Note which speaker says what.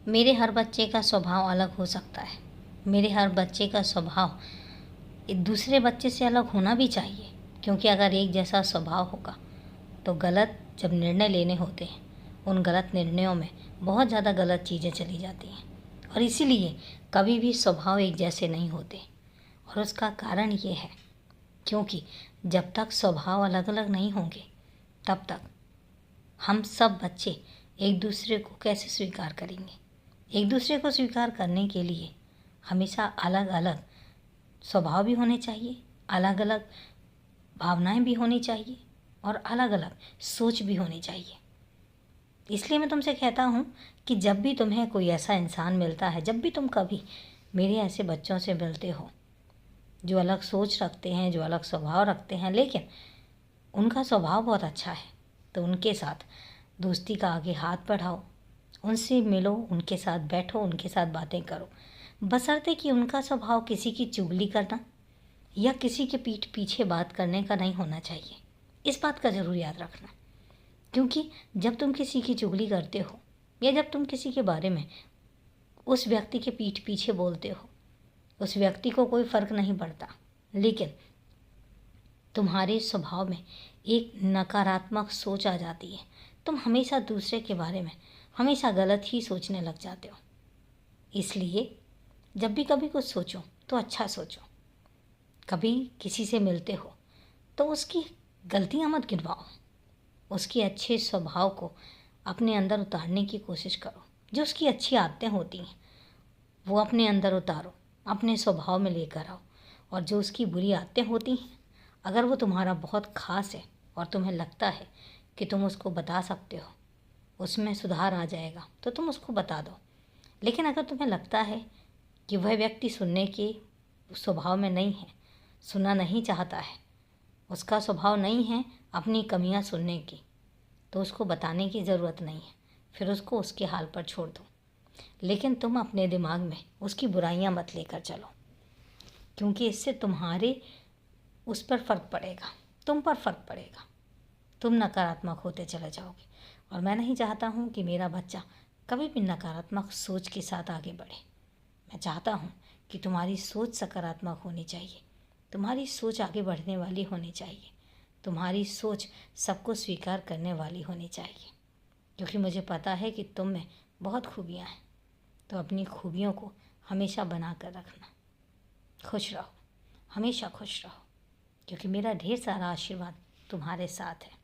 Speaker 1: मेरे हर बच्चे का स्वभाव अलग हो सकता है। मेरे हर बच्चे का स्वभाव एक दूसरे बच्चे से अलग होना भी चाहिए, क्योंकि अगर एक जैसा स्वभाव होगा तो गलत जब निर्णय लेने होते हैं, उन गलत निर्णयों में बहुत ज़्यादा गलत चीज़ें चली जाती हैं। और इसीलिए कभी भी स्वभाव एक जैसे नहीं होते। और उसका कारण ये है क्योंकि जब तक स्वभाव अलग अलग नहीं होंगे तब तक हम सब बच्चे एक दूसरे को कैसे स्वीकार करेंगे। एक दूसरे को स्वीकार करने के लिए हमेशा अलग अलग स्वभाव भी होने चाहिए, अलग अलग भावनाएं भी होनी चाहिए और अलग अलग सोच भी होनी चाहिए। इसलिए मैं तुमसे कहता हूँ कि जब भी तुम्हें कोई ऐसा इंसान मिलता है, जब भी तुम कभी मेरे ऐसे बच्चों से मिलते हो जो अलग सोच रखते हैं, जो अलग स्वभाव रखते हैं, लेकिन उनका स्वभाव बहुत अच्छा है, तो उनके साथ दोस्ती का आगे हाथ बढ़ाओ, उनसे मिलो, उनके साथ बैठो, उनके साथ बातें करो, बशर्ते कि उनका स्वभाव किसी की चुगली करना या किसी के पीठ पीछे बात करने का नहीं होना चाहिए। इस बात का ज़रूर याद रखना, क्योंकि जब तुम किसी की चुगली करते हो या जब तुम किसी के बारे में उस व्यक्ति के पीठ पीछे बोलते हो, उस व्यक्ति को कोई फ़र्क नहीं पड़ता, लेकिन तुम्हारे स्वभाव में एक नकारात्मक सोच आ जाती है। तुम हमेशा दूसरे के बारे में हमेशा गलत ही सोचने लग जाते हो। इसलिए जब भी कभी कुछ सोचो तो अच्छा सोचो। कभी किसी से मिलते हो तो उसकी गलतियां मत गिनवाओ, उसके अच्छे स्वभाव को अपने अंदर उतारने की कोशिश करो। जो उसकी अच्छी आदतें होती हैं वो अपने अंदर उतारो, अपने स्वभाव में लेकर आओ। और जो उसकी बुरी आदतें होती हैं, अगर वो तुम्हारा बहुत ख़ास है और तुम्हें लगता है कि तुम उसको बता सकते हो, उसमें सुधार आ जाएगा, तो तुम उसको बता दो। लेकिन अगर तुम्हें लगता है कि वह व्यक्ति सुनने के स्वभाव में नहीं है, सुनना नहीं चाहता है, उसका स्वभाव नहीं है अपनी कमियां सुनने की, तो उसको बताने की ज़रूरत नहीं है, फिर उसको उसके हाल पर छोड़ दो। लेकिन तुम अपने दिमाग में उसकी बुराइयां मत लेकर चलो, क्योंकि इससे तुम्हारे उस पर फ़र्क पड़ेगा, तुम पर फ़र्क पड़ेगा, तुम नकारात्मक होते चले जाओगे। और मैं नहीं चाहता हूँ कि मेरा बच्चा कभी भी नकारात्मक सोच के साथ आगे बढ़े। मैं चाहता हूँ कि तुम्हारी सोच सकारात्मक होनी चाहिए, तुम्हारी सोच आगे बढ़ने वाली होनी चाहिए, तुम्हारी सोच सबको स्वीकार करने वाली होनी चाहिए, क्योंकि मुझे पता है कि तुम में बहुत खूबियाँ हैं। तो अपनी खूबियों को हमेशा बना कर रखना। खुश रहो, हमेशा खुश रहो, क्योंकि मेरा ढेर सारा आशीर्वाद तुम्हारे साथ है।